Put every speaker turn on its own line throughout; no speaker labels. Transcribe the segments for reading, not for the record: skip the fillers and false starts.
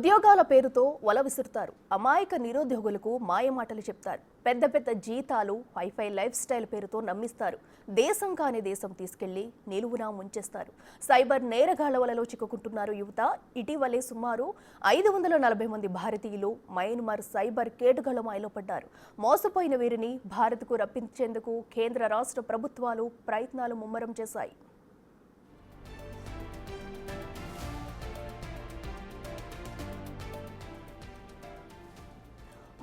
ఉద్యోగాల పేరుతో వల విసురుతారు. అమాయక నిరుద్యోగులకు మాయమాటలు చెప్తారు. పెద్ద పెద్ద జీతాలు, హైఫై లైఫ్ స్టైల్ పేరుతో నమ్మిస్తారు. దేశం కాని దేశం తీసుకెళ్లి నిలువునా ముంచేస్తారు. సైబర్ నేరగాళ్ల వలలో చిక్కుకుంటున్నారు యువత. ఇటీవలే సుమారు 540 మంది భారతీయులు మయన్మార్ సైబర్ కేటుగాళ్ల మాయలో పడ్డారు. మోసపోయిన వీరిని భారత్కు రప్పించేందుకు కేంద్ర రాష్ట్ర ప్రభుత్వాలు ప్రయత్నాలు ముమ్మరం చేశాయి.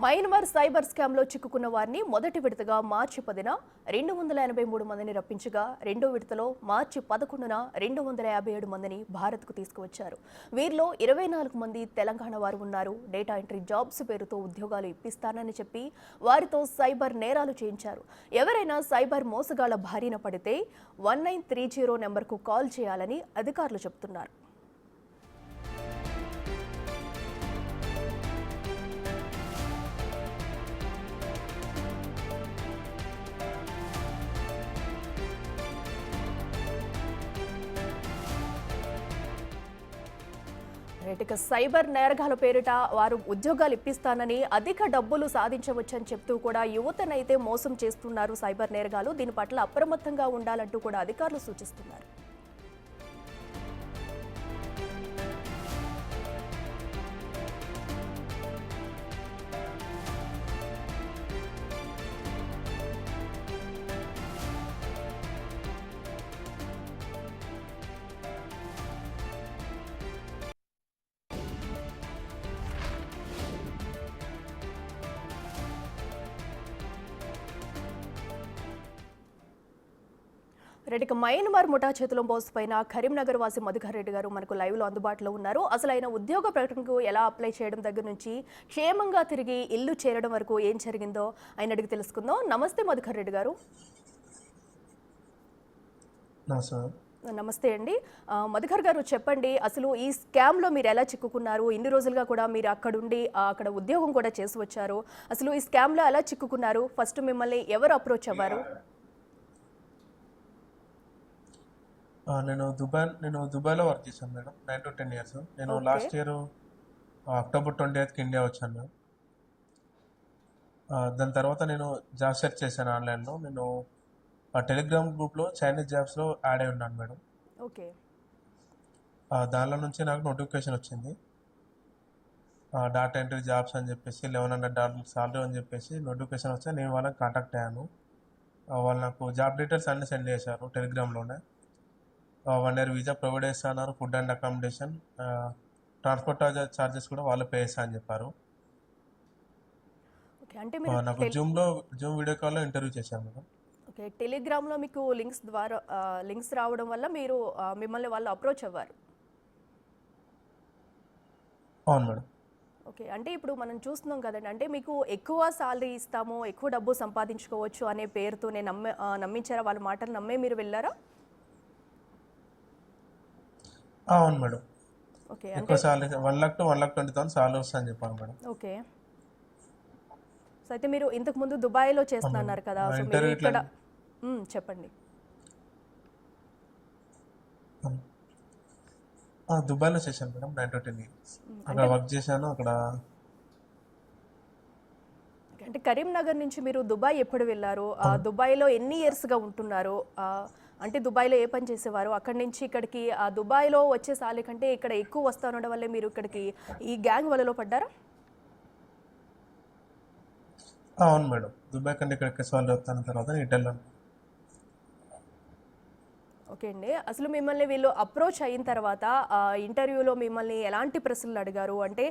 మయన్మార్ సైబర్ స్కామ్లో చిక్కుకున్న వారిని మొదటి విడతగా మార్చి 10న 283 మందిని రప్పించగా, రెండో విడతలో మార్చి 11న 257 మందిని భారత్కు తీసుకువచ్చారు. వీరిలో 24 మంది తెలంగాణ వారు ఉన్నారు. డేటా ఎంట్రీ జాబ్స్ పేరుతో ఉద్యోగాలు ఇప్పిస్తానని చెప్పి వారితో సైబర్ నేరాలు చేయించారు. ఎవరైనా సైబర్ మోసగాళ్ల బారిన పడితే 1930 నెంబర్కు కాల్ చేయాలని అధికారులు చెబుతున్నారు. సైబర్ నేరగాల పేరిట వారు ఉద్యోగాలు ఇప్పిస్తానని, అధిక డబ్బులు సాధించవచ్చని చెప్తూ కూడా యువతనైతే మోసం చేస్తున్నారు సైబర్ నేరగాలు. దీని పట్ల అప్రమత్తంగా ఉండాలంటూ కూడా అధికారులు సూచిస్తున్నారు. రెడ్డికి మయన్మార్ ముఠా చేతిలో మోసపోయిన కరీంనగర్ వాసి మధుకర్ రెడ్డి గారు మనకు లైవ్లో అందుబాటులో ఉన్నారు. అసలు ఆయన ఉద్యోగ ప్రకటనకు ఎలా అప్లై చేయడం దగ్గర నుంచి క్షేమంగా తిరిగి ఇల్లు చేరడం వరకు ఏం జరిగిందో ఆయన అడిగి తెలుసుకుందాం. నమస్తే మధుకర్ రెడ్డి గారు. నమస్తే అండి. మధుకర్ గారు చెప్పండి, అసలు ఈ స్కామ్లో మీరు ఎలా చిక్కుకున్నారు? ఇన్ని రోజులుగా కూడా మీరు అక్కడ ఉద్యోగం కూడా చేసి వచ్చారు. అసలు ఈ స్కామ్లో ఎలా చిక్కుకున్నారు? ఫస్ట్ మిమ్మల్ని ఎవరు అప్రోచ్ అవ్వారు?
నేను దుబాయ్లో వర్క్ చేశాను మేడం. 9 to 10 years. నేను last year October 28th India వచ్చాను మేడం. దాని తర్వాత నేను జాబ్ సెర్చ్ చేశాను ఆన్లైన్లో. నేను టెలిగ్రామ్ గ్రూప్లో చైనీస్ జాబ్స్లో యాడ్ అయి ఉన్నాను మేడం.
ఓకే.
దానిలో నుంచి నాకు నోటిఫికేషన్ వచ్చింది. డాటా ఎంట్రీ జాబ్స్ అని చెప్పేసి $1100 సాలరీ అని చెప్పేసి నోటిఫికేషన్ వస్తే నేను వాళ్ళకి కాంటాక్ట్ అయ్యాను. వాళ్ళు నాకు జాబ్ డీటెయిల్స్ అన్నీ సెండ్ చేశారు టెలిగ్రామ్లోనే. 1 year వీసా ప్రొవైడ్ చేస్తున్నారు, food and accommodation, transport charges కూడా వాళ్ళు పే చేస్తా అని చెప్పారు. నాకు జూమ్ వీడియో కాల్లో ఇంటర్వ్యూ చేశాను మేడం.
ఓకే. టెలిగ్రామ్లో మీకు లింక్స్ రావడం వల్ల మిమ్మల్ని వాళ్ళు అప్రోచ్ అవ్వారు.
అవును మేడం.
ఓకే. అంటే ఇప్పుడు మనం చూస్తున్నాం కదండి, అంటే మీకు ఎక్కువ సాలరీ ఇస్తాము, ఎక్కువ డబ్బు సంపాదించుకోవచ్చు అనే పేరుతోనే నమ్మించారా? వాళ్ళ మాటలు నమ్మే మీరు వెళ్ళారా?
అవును మేడం. ఓకే. ఎక్కువ సాలరీ 1 lakh to 1,20,000 సాలరీ వస్తుందని చెప్పాను మేడం.
ఓకే. సో అయితే మీరు ఇంతకు ముందు దుబాయ్లో చేస్తున్నారు కదా, సో మీరు ఇక్కడ చెప్పండి.
దుబాయ్లో చేశాను మేడం. 9 to 10 years అక్కడ వర్క్ చేశాను. అక్కడ
అంటే కరీంనగర్ నుంచి మీరు దుబాయ్ ఎప్పుడు వెళ్ళారు? దుబాయ్లో ఎన్ని ఇయర్స్గా ఉంటున్నారు? అంటే దుబాయ్లో ఏ పని చేసేవారు? అక్కడి నుంచి ఇక్కడికి దుబాయ్లో వచ్చే సాలరీ కంటే ఇక్కడ ఎక్కువ వస్తుండడం వల్లే మీరు ఇక్కడికి ఈ గ్యాంగ్ వలలో పడ్డారా?
అవును మేడం. దుబాయ్ కంటే ఇక్కడికి సాలరీ వస్తాను తర్వాత ఇటెల్లో.
ఓకే అండి. అసలు మిమ్మల్ని వీళ్ళు అప్రోచ్ అయిన తర్వాత ఇంటర్వ్యూలో మిమ్మల్ని ఎలాంటి ప్రశ్నలు అడిగారు? అంటే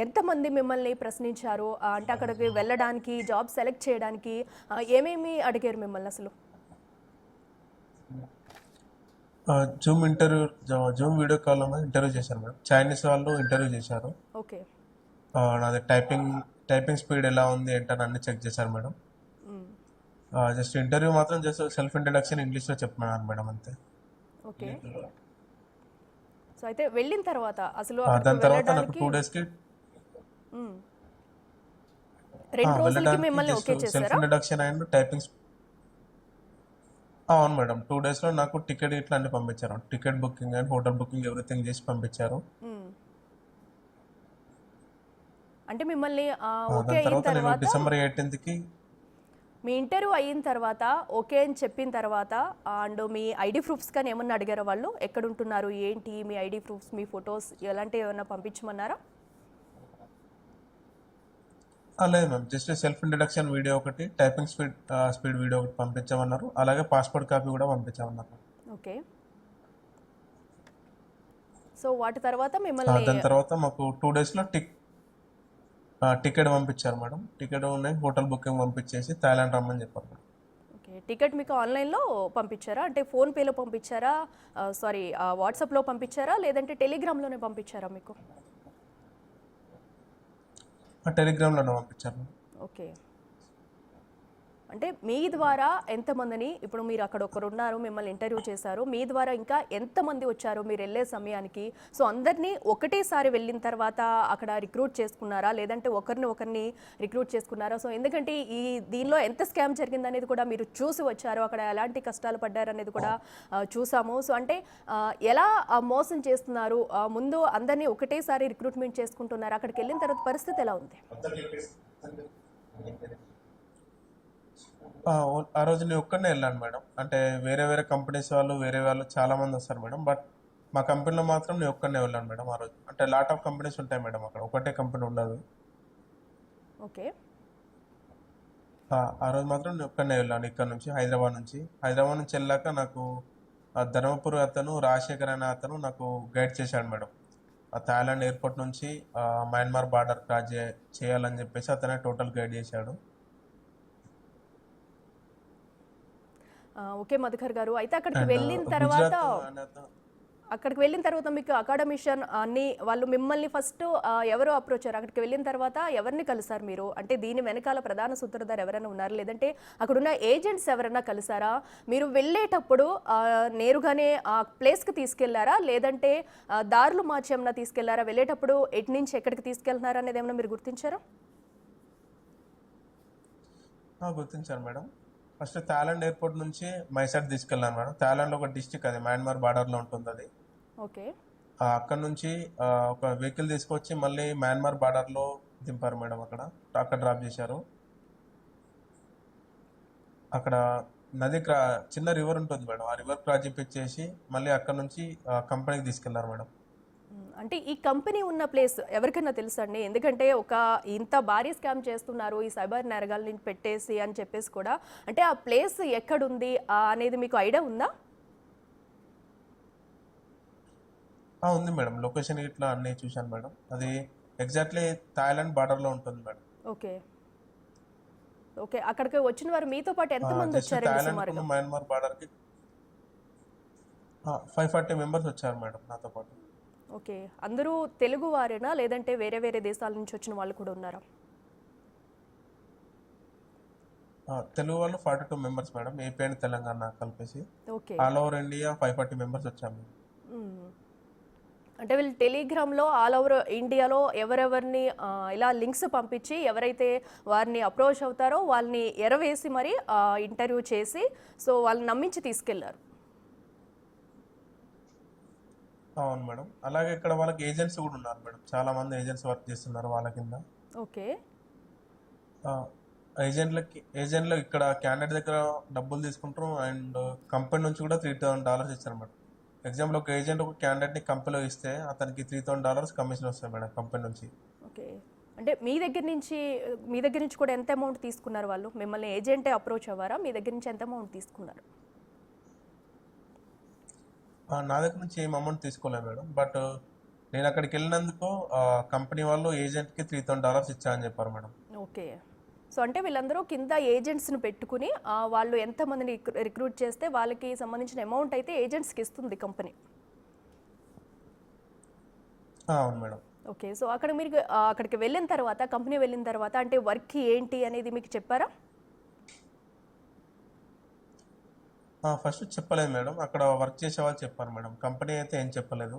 ఎంతమంది మిమ్మల్ని ప్రశ్నించారు? అంటే అక్కడికి వెళ్ళడానికి, జాబ్ సెలెక్ట్ చేయడానికి ఏమేమి అడిగారు మిమ్మల్ని అసలు?
జూమ్ వీడియో కాల్లో ఇంటర్వ్యూ చేశారు మేడం. చైనీస్ వాళ్ళు ఇంటర్వ్యూ చేశారు.
ఓకే.
నాది టైపింగ్ స్పీడ్ ఎలా ఉంది ఏంటని అన్ని చెక్ చేశారు మేడం. జస్ట్ ఇంటర్వ్యూ మాత్రం జస్ట్ సెల్ఫ్ ఇంట్రడక్షన్ ఇంగ్లీష్లో చెప్పమన్నారు మేడం, అంతే.
ఓకే. సో అయితే వెళ్ళిన తర్వాత అసలు
దాని తర్వాత నాకు 2 daysకి
2 రోజులకి మిమ్మల్ని ఓకే చేశారా?
Self introduction and typing. అవును మేడం. 2 daysలో నాకు టికెట్ ఇట్లా అన్ని పంపించారు. Ticket booking and hotel booking everything చేసి పంపించారు.
అంటే మిమ్మల్ని ఓకే
దాని
అయిన
తర్వాత నేను
తర్వాత
డిసెంబర్ 18కి
మీ ఇంటర్వ్యూ అయిన తర్వాత ఓకే అని చెప్పిన తర్వాత అండ్ మీ ఐడి ప్రూఫ్స్ కానీ ఏమన్నా అడిగారా వాళ్ళు? ఎక్కడ ఉంటున్నారు, ఏంటి మీ ఐడి ప్రూఫ్స్, మీ ఫొటోస్ ఎలాంటివి ఏమన్నా పంపించమన్నారా?
లేదు ma'am, just self introduction video ఒకటి, టైపింగ్ స్పీడ్ వీడియో ఒకటి పంపించామన్నారు. అలాగే పాస్పోర్ట్ కాపీ కూడా పంపించామన్నారు.
ఓకే. సో వాటి తర్వాత మిమ్మల్ని
దాని తర్వాత మాకు 2 డేస్లో టికెట్ పంపించారు మేడం. టికెట్ ఉన్నాయి, హోటల్ బుకింగ్ పంపించేసి థాయిలాండ్ రమ్మని చెప్పారు మేడం.
ఓకే. టికెట్ మీకు ఆన్లైన్‌లో పంపించారా? అంటే ఫోన్‌పేలో పంపించారా? సారీ, వాట్సాప్‌లో పంపించారా? లేదంటే టెలిగ్రామ్‌లోనే పంపించారా మీకు?
టెలిగ్రామ్లోనే పంపించారు మేడం.
ఓకే. అంటే మీ ద్వారా ఎంతమందిని, ఇప్పుడు మీరు అక్కడ ఒకరున్నారు, మిమ్మల్ని ఇంటర్వ్యూ చేశారు, మీ ద్వారా ఇంకా ఎంతమంది వచ్చారు మీరు వెళ్ళే సమయానికి? సో అందరినీ ఒకటేసారి వెళ్ళిన తర్వాత అక్కడ రిక్రూట్ చేసుకున్నారా, లేదంటే ఒకరిని రిక్రూట్ చేసుకున్నారా? సో ఎందుకంటే దీనిలో ఎంత స్కామ్ జరిగిందనేది కూడా మీరు చూసి వచ్చారు, అక్కడ ఎలాంటి కష్టాలు పడ్డారనేది కూడా చూసాము. సో అంటే ఎలా మోసం చేస్తున్నారు, ముందు అందరినీ ఒకటేసారి రిక్రూట్మెంట్ చేసుకుంటున్నారు, అక్కడికి వెళ్ళిన తర్వాత పరిస్థితి ఎలా ఉంది?
ఆ రోజు నేను ఒక్కనే వెళ్ళాను మేడం. అంటే వేరే వేరే కంపెనీస్ వాళ్ళు, వేరే వాళ్ళు చాలా మంది వస్తారు మేడం. బట్ మా కంపెనీలో మాత్రం నేను ఒక్కనే వెళ్ళాను మేడం ఆ రోజు. అంటే లాట్ ఆఫ్ కంపెనీస్ ఉంటాయి మేడం అక్కడ, ఒకటే కంపెనీ ఉండదు.
ఓకే.
ఆ రోజు మాత్రం నేను ఒక్కనే వెళ్ళాను ఇక్కడ నుంచి, హైదరాబాద్ నుంచి. హైదరాబాద్ నుంచి వెళ్ళాక నాకు ధర్మపురి అతను, రాజశేఖర్ అనే అతను నాకు గైడ్ చేశాడు మేడం. థాయిలాండ్ ఎయిర్పోర్ట్ నుంచి మయన్మార్ బార్డర్ క్రాస్ చేయాలని చెప్పేసి అతనే టోటల్ గైడ్ చేశాడు.
ఓకే మధుకర్ గారు, అయితే
అండ్
అక్కడికి వెళ్ళిన తర్వాత మీకు అకాడమిషన్ అన్ని వాళ్ళు మిమ్మల్ని ఫస్ట్ ఎవరు అప్రోచ్ అయ్యారు? అక్కడికి వెళ్ళిన తర్వాత ఎవరిని కలిసారు మీరు? అంటే దీని వెనకాల ప్రధాన సూత్రధారు ఎవరైనా ఉన్నారు, లేదంటే అక్కడున్న ఏజెంట్స్ ఎవరైనా కలిసారా? మీరు వెళ్ళేటప్పుడు నేరుగానే ఆ ప్లేస్కి తీసుకెళ్లారా, లేదంటే దారులు మార్చి ఏమన్నా తీసుకెళ్లారా? వెళ్ళేటప్పుడు ఎటు నుంచి ఎక్కడికి తీసుకెళ్తున్నారా అనేది ఏమన్నా మీరు గుర్తించారా?
గుర్తించాను మేడం. ఫస్ట్ థాయిలాండ్ ఎయిర్పోర్ట్ నుంచి మైసూర్ తీసుకెళ్ళాను మేడం. థాయిలాండ్ ఒక డిస్టిక్, అది మయన్మార్ బార్డర్లో ఉంటుంది అది.
ఓకే.
అక్కడ నుంచి ఒక వెహికల్ తీసుకొచ్చి మళ్ళీ మయన్మార్ బార్డర్లో దింపారు మేడం. అక్కడ డ్రాప్ చేశారు. అక్కడ చిన్న రివర్ ఉంటుంది మేడం, ఆ రివర్ క్రాస్ చేపించేసి మళ్ళీ అక్కడ నుంచి కంపెనీకి తీసుకెళ్లారు మేడం.
అంటే ఈ కంపెనీ ఉన్న ప్లేస్ ఎవరికైనా తెలుసండి? ఎందుకంటే ఇంత భారీ స్కామ్ చేస్తున్నారు ఈ సైబర్ నేరగాళ్ళని పెట్టేసి అని చెప్పేసి కూడా, అంటే ఆ ప్లేస్ ఎక్కడుంది అనేది మీకు ఐడియా ఉందా?
ఉంది మేడం, లొకేషన్ ఇట్లా అన్నీ చూశాను మేడం. అది ఎగ్జాక్ట్లీ థాయిలాండ్ బార్డర్లో ఉంటుంది మేడం.
ఓకే. ఓకే. అక్కడికి వచ్చిన వారు మీతో పాటు ఎంతమంది
జస్ట్
వచ్చారండి
థాయిలాండ్
సుమారుగా?
మయన్మార్ బార్డర్కి 540 మెంబర్స్ వచ్చారు మేడం నాతో పాటు.
ఓకే. అందరూ తెలుగు వారేనా, లేదంటే వేరే వేరే దేశాల నుంచి వచ్చిన వాళ్ళు కూడా ఉన్నారా?
తెలుగు వాళ్ళు 42 members madam, AP and Telangana కలిపేసి.
Okay.
All over India 540 members వచ్చాము.
అంటే వీళ్ళు టెలిగ్రామ్లో ఆల్ ఓవర్ ఇండియాలో ఎవరెవరిని ఇలా లింక్స్ పంపించి ఎవరైతే వారిని అప్రోచ్ అవుతారో వాళ్ళని ఎరవేసి మరి ఇంటర్వ్యూ చేసి సో వాళ్ళని నమ్మించి తీసుకెళ్లారు.
అవును మేడం. అలాగే ఇక్కడ వాళ్ళకి ఏజెంట్స్ కూడా ఉన్నారు మేడం, చాలా మంది ఏజెంట్స్ వర్క్ చేస్తున్నారు వాళ్ళ కింద.
ఓకే.
ఏజెంట్లు ఇక్కడ క్యాండిడేట్ దగ్గర డబ్బులు తీసుకుంటారు అండ్ కంపెనీ నుంచి కూడా $3,000 ఇస్తారు మేడం. ఎగ్జాంపుల్, ఒక ఏజెంట్ ఒక క్యాండిడేట్ని కంపెనీలో ఇస్తే అతనికి $3,000 కమిషన్ వస్తుంది మేడం కంపెనీ నుంచి.
ఓకే. అంటే మీ దగ్గర నుంచి కూడా ఎంత అమౌంట్ తీసుకున్నారు వాళ్ళు? మిమ్మల్ని ఏజెంటే అప్రోచ్ అవ్వారా? మీ దగ్గర నుంచి ఎంత అమౌంట్ తీసుకున్నారు?
నా దగ్గర నుంచి ఏం అమౌంట్ తీసుకోలేదు మేడం. బట్ నేను అక్కడికి వెళ్ళినందుకు కంపెనీ వాళ్ళు ఏజెంట్కి $3,000 ఇచ్చారని చెప్పారు మేడం.
ఓకే. సో అంటే వీళ్ళందరూ కింద ఏజెంట్స్ని పెట్టుకుని వాళ్ళు ఎంతమందిని రిక్రూట్ చేస్తే వాళ్ళకి సంబంధించిన అమౌంట్ అయితే ఏజెంట్స్కి ఇస్తుంది కంపెనీ.
అవును మేడం.
ఓకే. సో అక్కడికి వెళ్ళిన తర్వాత, కంపెనీ వెళ్ళిన తర్వాత అంటే వర్క్ ఏంటి అనేది మీకు చెప్పారా?
ఫస్ట్ చెప్పలేదు మేడం, అక్కడ వర్క్ చేసే వాళ్ళు చెప్పారు మేడం, కంపెనీ అయితే ఏం చెప్పలేదు.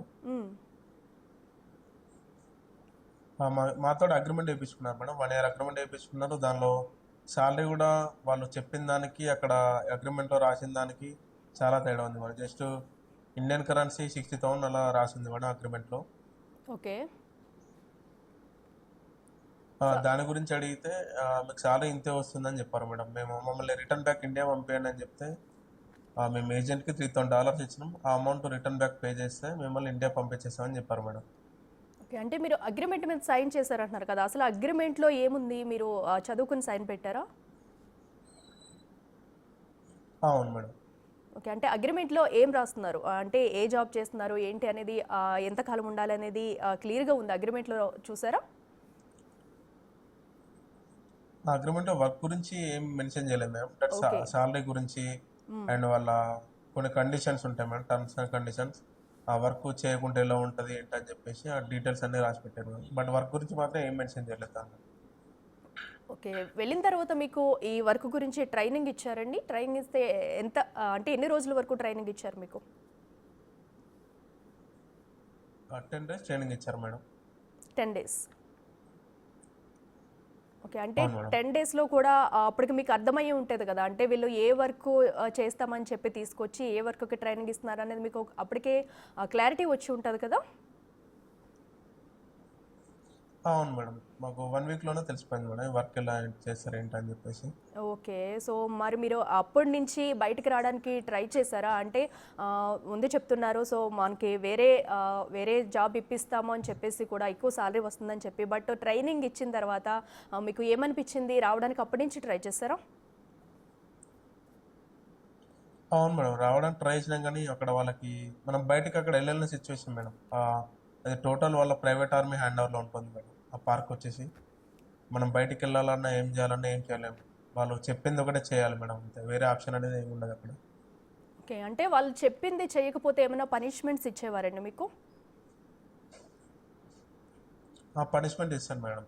మాతో అగ్రిమెంట్ వేయించుకున్నారు మేడం, 1 year అగ్రిమెంట్ వేయించుకున్నారు. దానిలో శాలరీ కూడా వాళ్ళు చెప్పిన దానికి అక్కడ అగ్రిమెంట్లో రాసిన దానికి చాలా తేడా ఉంది మేడం. జస్ట్ ఇండియన్ కరెన్సీ 60,000 అలా రాసింది మేడం అగ్రిమెంట్లో.
ఓకే. సో
దాని గురించి అడిగితే మీకు సాలరీ ఇంతే వస్తుందని చెప్పారు మేడం. మమ్మల్ని రిటర్న్ బ్యాక్ ఇండియా పంపియండి అని చెప్తే మేము ఏజెంట్కి $3,000 ఇచ్చినాం. ఆ అమౌంట్ రిటర్న్ బ్యాక్ పే చేస్తే మిమ్మల్ని ఇండియా పంపించేస్తామని చెప్పారు మేడం.
ఓకే. అంటే మీరు అగ్రిమెంట్ మీద సైన్ చేశారంటున్నారు కదా! అసలు అగ్రిమెంట్‌లో ఏముంది? మీరు చదువుకుని సైన్ పెట్టారా?
అవును మేడం.
ఓకే. అంటే అగ్రిమెంట్‌లో ఏం రాస్తున్నారు? అంటే ఏ జాబ్ చేస్తున్నారు? ఏంటి అనేది ఎంత కాలం ఉండాలనేది క్లియర్‌గా ఉంది. అగ్రిమెంట్‌లో చూసారా?
ఆ అగ్రిమెంట్‌లో వర్క్ గురించి ఏం మెన్షన్ చేయలేదు మేడం. But
okay.
సాలరీ గురించి అండ్ వాళ్ళ కొన్ని కండిషన్స్ ఉంటాయి మేడం. Terms and conditions. ఆ వర్క్ చేయకుంటే ఎలా ఉంటది ఏంటని చెప్పేసి ఆ డీటెయిల్స్ అన్నీ రాసి పెట్టారు మేడం. బట్ వర్క్ గురించి మాత్రం ఏం మెన్షన్ చేయలేదు దాంట్లో.
ఓకే. వెళ్ళిన తర్వాత మీకు ఈ వర్క్ గురించి ట్రైనింగ్ ఇచ్చారండి? ట్రైనింగ్ ఇస్తే ఎంత అంటే ఎన్ని రోజుల వరకు ట్రైనింగ్ ఇచ్చారు మీకు?
10 డేస్ ట్రైనింగ్ ఇచ్చారు మేడం.
10 డేస్. ఓకే. అంటే
అవును మేడం.
10 డేస్‌లో కూడా అప్పటికి మీకు అర్థమయ్యి ఉంటది కదా! అంటే వీళ్ళు ఏ వర్కు చేస్తామని చెప్పి తీసుకొచ్చి, ఏ వర్క్‌కి ట్రైనింగ్ ఇస్తున్నారనేది మీకు అప్పటికే క్లారిటీ వచ్చి ఉంటది కదా!
అవును మేడం. మాకు 1 వీక్‌లోనే తెలిసిపోయింది మేడం. వర్క్ ఎలా చేస్తారు ఏంటని చెప్పేసి.
ఓకే. సో, మరి మీరు అప్పటి నుంచి బయటికి రావడానికి ట్రై చేశారా? అంటే ముందే చెప్తున్నారు. సో, మనకి వేరే జాబ్ ఇప్పిస్తాము అని చెప్పేసి కూడా ఎక్కువ సాలరీ వస్తుందని చెప్పి. బట్ ట్రైనింగ్ ఇచ్చిన తర్వాత మీకు ఏమనిపించింది? రావడానికి అప్పటి నుంచి ట్రై చేశారా?
అవును మేడం. రావడానికి ట్రై చేసినాం గానీ, అక్కడ వాళ్ళకి మనం బయటికి అక్కడ ఎళ్ళలేని సిచ్యువేషన్ మేడం. అది టోటల్ వాళ్ళ ప్రైవేట్ ఆర్మీ హ్యాండ్ ఓవర్‌లో ఉంటుంది మేడం. ఆ పార్క్ వచ్చేసి. మనం బయటికెళ్ళాలన్నా, ఏం చేయాలన్నా ఏం చేయలేము. వాళ్ళు చెప్పింది ఒకటే చేయాలి మేడం అంతే. వేరే ఆప్షన్ అనేది ఏమి ఉండదక్కడ.
ఓకే. అంటే వాళ్ళు చెప్పింది చేయకపోతే ఏమైనా పనిష్మెంట్స్ ఇచ్చేవారండి మీకు?
పనిష్మెంట్ ఇస్తారు మేడం.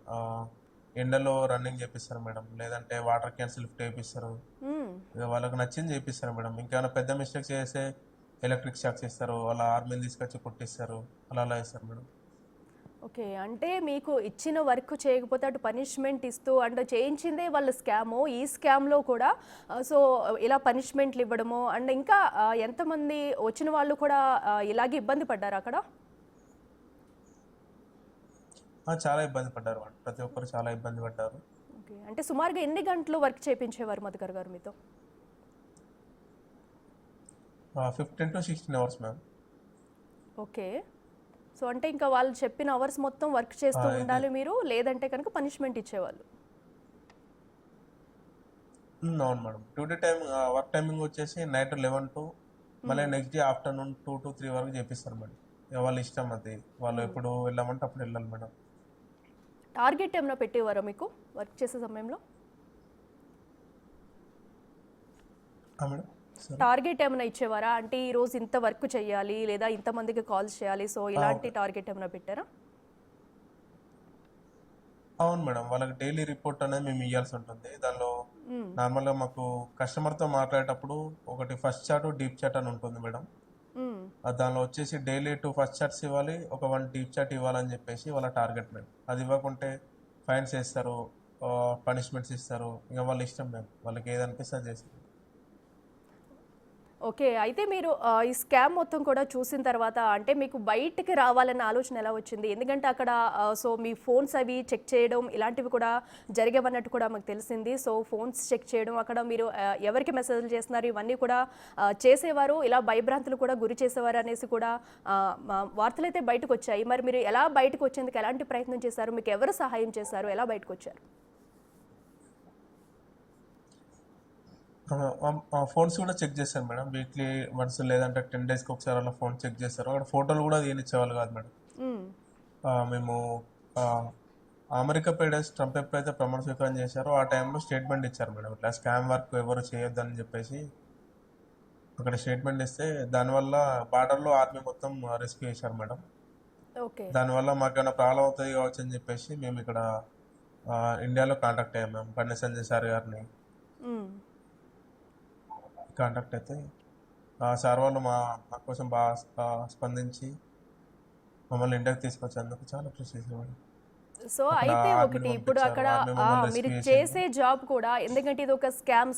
ఎండలో రన్నింగ్ చేపిస్తారు మేడం. లేదంటే వాటర్ క్యాన్స్ లిఫ్ట్ చేపిస్తారు.
హ్మ్.
ఇక వాళ్ళకి నచ్చింది చేపిస్తారు మేడం. ఇంకేమైనా పెద్ద మిస్టేక్స్ చేస్తే ఎలక్ట్రిక్ షాక్స్ ఇస్తారు. వాళ్ళ ఆర్మీని తీసుకొచ్చి కొట్టిస్తారు. అలా చేస్తారు మేడం.
ఓకే. అంటే మీకు ఇచ్చిన వర్క్ చేయకపోతే అటు పనిష్మెంట్ ఇస్తూ అండ్ చేయించిందే వాళ్ళ స్కాము. ఈ స్కామ్‌లో కూడా సో, ఇలా పనిష్మెంట్‌లు ఇవ్వడము అండ్ ఇంకా ఎంతమంది వచ్చిన వాళ్ళు కూడా ఇలాగే ఇబ్బంది పడ్డారా అక్కడ?
చాలా ఇబ్బంది పడ్డారు వాళ్ళు. ప్రతి ఒక్కరు చాలా ఇబ్బంది పడ్డారు.
ఓకే. అంటే సుమారుగా ఎన్ని గంటలు వర్క్ చేపించేవారు మధుకర్ గారు మీతో?
15-16 అవర్స్ మ్యామ్.
ఓకే. సో, అంటే ఇంకా వాళ్ళు చెప్పిన అవర్స్ మొత్తం వర్క్ చేస్తూ
ఇది
ఉండాలి మీరు. లేదంటే కనుక పనిష్మెంట్ ఇచ్చేవాళ్ళు.
అవును madam. Duty time work timing వచ్చేసి నైట్ 11 టు మళ్ళీ నెక్స్ట్ డే ఆఫ్టర్‌నూన్ 2-3 వరకు చేపిస్తారు మేడం. ఇక వాళ్ళ ఇష్టం అది. వాళ్ళు ఎప్పుడు వెళ్ళమంటే అప్పుడు వెళ్ళాలి మేడం.
టార్గెట్ ఏమైనా పెట్టేవారా మీకు వర్క్ చేసే సమయంలో?
మేడం. సారీ.
టార్గెట్ ఏమైనా ఇచ్చేవారా? అంటే ఈరోజు ఇంత వర్క్ చేయాలి లేదా ఇంతమందికి కాల్స్ చేయాలి. సో, ఇలాంటి
ఓకే.
టార్గెట్ ఏమైనా పెట్టారా?
అవును మేడం. వాళ్ళకి డైలీ రిపోర్ట్ అనేది మేము ఇయ్యాల్సి ఉంటుంది. దానిలో
హ్మ్.
నార్మల్‌గా మాకు కస్టమర్‌తో మాట్లాడేటప్పుడు ఒకటి ఫస్ట్ చాట్, డీప్ చాట్ అని ఉంటుంది మేడం.
హ్మ్.
దానిలో వచ్చేసి డైలీ 2 ఫస్ట్ చాట్స్ ఇవ్వాలి. ఒక 1 డీప్ చాట్ ఇవ్వాలని చెప్పేసి వాళ్ళ టార్గెట్ మేడం. అది ఇవ్వకుంటే ఫైన్స్ ఏస్తారు. పనిష్మెంట్స్ ఇస్తారు. ఇక వాళ్ళ ఇష్టం మేడం. వాళ్ళకి ఏదనిపిస్తే అది చేస్తారు.
ఓకే. అయితే మీరు ఈ స్కామ్ మొత్తం కూడా చూసిన తర్వాత అంటే మీకు బయటికి రావాలన్న ఆలోచన ఎలా వచ్చింది? ఎందుకంటే అక్కడ సో, మీ ఫోన్స్ అవి చెక్ చేయడం ఇలాంటివి కూడా జరిగేవన్నట్టు కూడా మాకు తెలిసింది. సో, ఫోన్స్ చెక్ చేయడం అక్కడ మీరు ఎవరికి మెసేజ్‌లు చేస్తున్నారు ఇవన్నీ కూడా చేసేవారు. ఇలా భయభ్రాంతులు కూడా గురి చేసేవారు అనేసి కూడా వార్తలైతే బయటకొచ్చాయి. మరి మీరు ఎలా బయటకొచ్చేందుకు ఎలాంటి ప్రయత్నం చేశారు? మీకు ఎవరు సహాయం చేశారు? ఎలా బయటకొచ్చారు?
ఫోన్స్ కూడా చెక్ చేశారు మేడం. వీక్లీ వన్స్ లేదంటే 10 డేస్‌కి ఒకసారి అలా ఫోన్ చెక్ చేస్తారు. అక్కడ ఫోటోలు కూడా తీయనిచ్చేవాళ్ళు కాదు మేడం.
హ్మ్.
మేము ఆహ్, అమెరికా పేడేస్ ట్రంప్ ఎప్పుడైతే ప్రమాణ స్వీకారం చేశారో ఆ టైంలో స్టేట్మెంట్ ఇచ్చారు మేడం. ఇట్లా స్కామ్ వర్క్ ఎవరు చేయొద్దని చెప్పేసి అక్కడ స్టేట్మెంట్ ఇస్తే దానివల్ల బార్డర్‌లో ఆర్మీ మొత్తం రెస్క్యూ చేశారు మేడం.
ఓకే.
దానివల్ల మాకేమైనా ప్రాబ్లమ్ అవుతది కావచ్చు అని చెప్పేసి మేము ఇక్కడ ఇండియాలో కాంటాక్ట్ అయ్యాం మేము. బండి సంజయ్ సార్ గారిని
హ్మ్.
కాంటాక్ట్ అయితే సార్ వాళ్ళు మా కోసం బాగా స్పందించి మమ్మల్ని ఇండియాకి తీసుకొచ్చేందుకు చాలా కృషి చేశారు మేడం.
సో
అక్కడ
అయితే
ఆర్మీని
ఒకటి ఇప్పుడు
పంపించారు.
అక్కడ
ఆర్మీ మమ్మల్ని
మీరు
రెస్క్యూ చేసింది.
చేసే జాబ్ కూడా ఎందుకంటే ఇది ఒక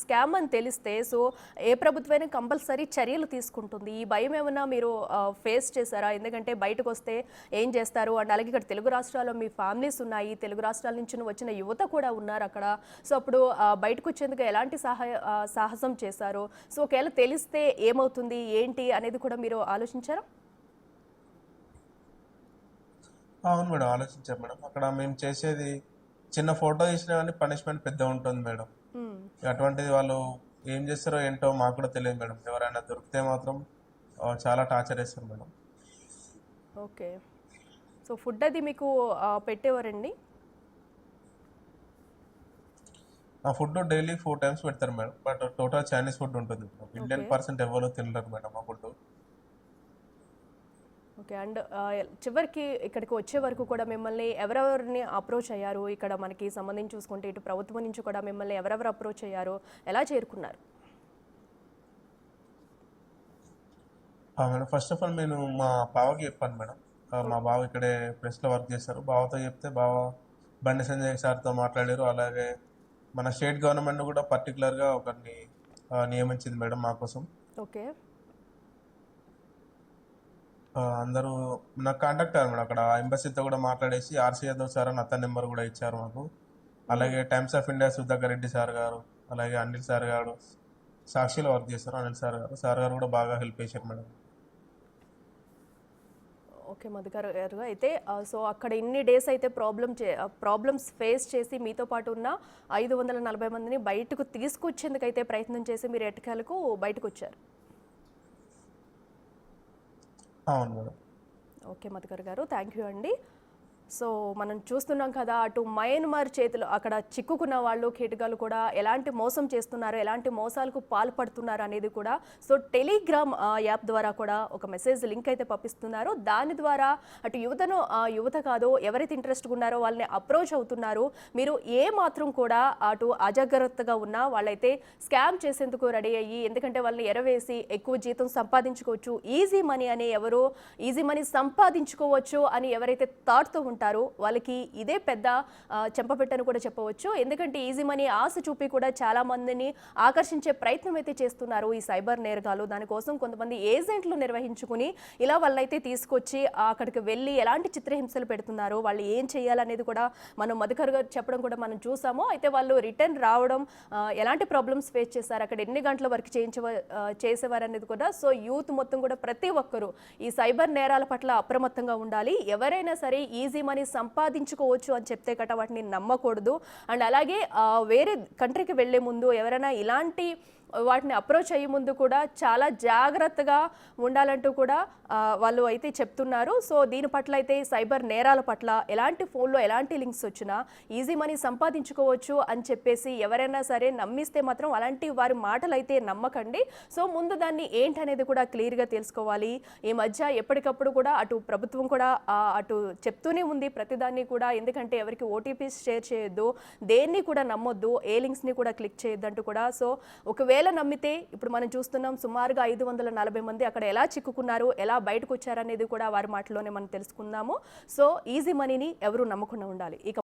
స్కామ్ అని తెలిస్తే సో ఏ ప్రభుత్వమైనా కంపల్సరీ చర్యలు తీసుకుంటుంది. ఈ భయం ఏమన్నా మీరు ఫేస్ చేశారా? ఎందుకంటే బయటకు వస్తే ఏం చేస్తారు అండ్ అలాగే ఇక్కడ తెలుగు రాష్ట్రాల్లో మీ ఫ్యామిలీస్ ఉన్నాయి, తెలుగు రాష్ట్రాల నుంచి వచ్చిన యువత కూడా ఉన్నారు అక్కడ. సో అప్పుడు బయటకు వచ్చేందుకు ఎలాంటి సాహసం చేశారు? సో ఒకవేళ తెలిస్తే ఏమవుతుంది ఏంటి అనేది కూడా మీరు ఆలోచించారా?
అవును మేడం, ఆలోచించాం మేడం. అక్కడ మేము చేసేది చిన్న ఫోటో తీసినా కానీ పనిష్మెంట్ పెద్ద ఉంటుంది మేడం.
మ్మ్.
అటువంటిది వాళ్ళు ఏం చేస్తారో ఏంటో మాకు కూడా తెలియదు మేడం. ఎవరైనా దొరికితే మాత్రం చాలా టార్చర్ చేస్తారు మేడం.
ఓకే. సో ఫుడ్ అది మీకు పెట్టేవారండి?
ఆ ఫుడ్ డైలీ 4 టైమ్స్ పెడతారు madam. But total Chinese food ఉంటుంది మేడం. Indian
okay.
పర్సెంట్ ఎవరు తినలేరు మేడం ఆ ఫుడ్.
ఓకే. అండ్ చివరికి ఇక్కడికి వచ్చే వరకు కూడా మిమ్మల్ని ఎవరెవరిని అప్రోచ్ అయ్యారు? ఇక్కడ మనకి సంబంధించి చూసుకుంటే ఇటు ప్రభుత్వం నుంచి కూడా మిమ్మల్ని ఎవరెవరు అప్రోచ్ అయ్యారు? ఎలా చేరుకున్నారు?
మేడం, ఫస్ట్ ఆఫ్ ఆల్ నేను మా బావకి చెప్పాను మేడం. మా బావ ఇక్కడే ప్రెస్లో వర్క్ చేస్తారు. బావతో చెప్తే బావ బండి సంజయ్ సార్తో మాట్లాడారు. అలాగే మన స్టేట్ గవర్నమెంట్ కూడా పర్టికులర్గా ఒకరిని నియమించింది మేడం మా కోసం.
ఓకే.
అందరూ నాకు కాంటాక్ట్ అయ్యారు మేడం. అక్కడ ఎంబసీతో కూడా మాట్లాడేసి ఆర్సీ యాదవ్ సార్ అని అతని నెంబర్ కూడా ఇచ్చారు మాకు. అలాగే times of India Sudhakar Reddy sir గారు, అలాగే అనిల్ సార్ గారు, సాక్షిలో వర్క్ చేస్తారు అనిల్ సార్ గారు కూడా బాగా హెల్ప్ చేశారు మేడం.
ఓకే మధుకర్ గారు అయితే సో అక్కడ ఇన్ని డేస్ అయితే ప్రాబ్లమ్స్ ఫేస్ చేసి మీతో పాటు ఉన్న 540 మందిని బయటకు తీసుకొచ్చేందుకైతే ప్రయత్నం చేసి మీరు ఎట్టకేలకు బయటకు వచ్చారు.
అవును మేడం.
ఓకే మధుకర్ గారు, థ్యాంక్ యూ అండి. సో మనం చూస్తున్నాం కదా, అటు మయన్మార్ చేతిలో అక్కడ చిక్కుకున్న వాళ్ళు కీటకాలు కూడా ఎలాంటి మోసం చేస్తున్నారు, ఎలాంటి మోసాలకు పాల్పడుతున్నారు అనేది కూడా సో టెలిగ్రామ్ యాప్ ద్వారా కూడా ఒక మెసేజ్ లింక్ అయితే పంపిస్తున్నారు. దాని ద్వారా అటు యువత కాదు ఎవరైతే ఇంట్రెస్ట్గా ఉన్నారో వాళ్ళని అప్రోచ్ అవుతున్నారు. మీరు ఏ మాత్రం కూడా అటు అజాగ్రత్తగా ఉన్నా వాళ్ళైతే స్కామ్ చేసేందుకు రెడీ అయ్యి, ఎందుకంటే వాళ్ళని ఎరవేసి ఎక్కువ జీతం సంపాదించుకోవచ్చు, ఈజీ మనీ సంపాదించుకోవచ్చు అని ఎవరైతే థాట్తో ఉంటారో వాళ్ళకి ఇదే పెద్ద చెంపపెట్టను కూడా చెప్పవచ్చు. ఎందుకంటే ఈజీ మనీ ఆశ చూపి కూడా చాలా మందిని ఆకర్షించే ప్రయత్నం అయితే చేస్తున్నారు ఈ సైబర్ నేరగాలు. దానికోసం కొంతమంది ఏజెంట్లు నిర్వహించుకుని ఇలా వాళ్ళైతే తీసుకొచ్చి అక్కడికి వెళ్ళి ఎలాంటి చిత్రహింసలు పెడుతున్నారు, వాళ్ళు ఏం చేయాలనేది కూడా మనం మధుకర్ గారు చెప్పడం కూడా మనం చూసాము. అయితే వాళ్ళు రిటర్న్ రావడం ఎలాంటి ప్రాబ్లమ్స్ ఫేస్ చేశారు, అక్కడ ఎన్ని గంటల వర్క్ చేసేవారు అనేది కూడా సో యూత్ మొత్తం కూడా ప్రతి ఒక్కరూ ఈ సైబర్ నేరాల పట్ల అప్రమత్తంగా ఉండాలి. ఎవరైనా సరే ఈజీ మనీ సంపాదించుకోవచ్చు అని చెప్తే కట వాటిని నమ్మకూడదు. అండ్ అలాగే వేరే కంట్రీకి వెళ్లే ముందు ఎవరైనా ఇలాంటి వాటిని అప్రోచ్ అయ్యే ముందు కూడా చాలా జాగ్రత్తగా ఉండాలంటూ కూడా వాళ్ళు అయితే చెప్తున్నారు. సో దీని పట్ల అయితే సైబర్ నేరాల పట్ల ఎలాంటి ఫోన్లో ఎలాంటి లింక్స్ వచ్చినా ఈజీ మనీ సంపాదించుకోవచ్చు అని చెప్పేసి ఎవరైనా సరే నమ్మిస్తే మాత్రం అలాంటి వారి మాటలు అయితే నమ్మకండి. సో ముందు దాన్ని ఏంటనేది కూడా క్లియర్గా తెలుసుకోవాలి. ఈ మధ్య ఎప్పటికప్పుడు కూడా అటు ప్రభుత్వం కూడా అటు చెప్తూనే ఉంది ప్రతిదాన్ని కూడా, ఎందుకంటే ఎవరికి ఓటీపీస్ షేర్ చేయొద్దు, దేన్ని కూడా నమ్మొద్దు, ఏ లింక్స్ని కూడా క్లిక్ చేయొద్దు అంటూ కూడా. సో ఒకవేళ నమ్మితే ఇప్పుడు మనం చూస్తున్నాం సుమారుగా 540 మంది అక్కడ ఎలా చిక్కుకున్నారు, ఎలా బయటకు వచ్చారనేది కూడా వారి మాటలోనే మనం తెలుసుకుందాము. సో ఈజీ మనీని ఎవరు నమ్మకుండా ఉండాలి. ఇక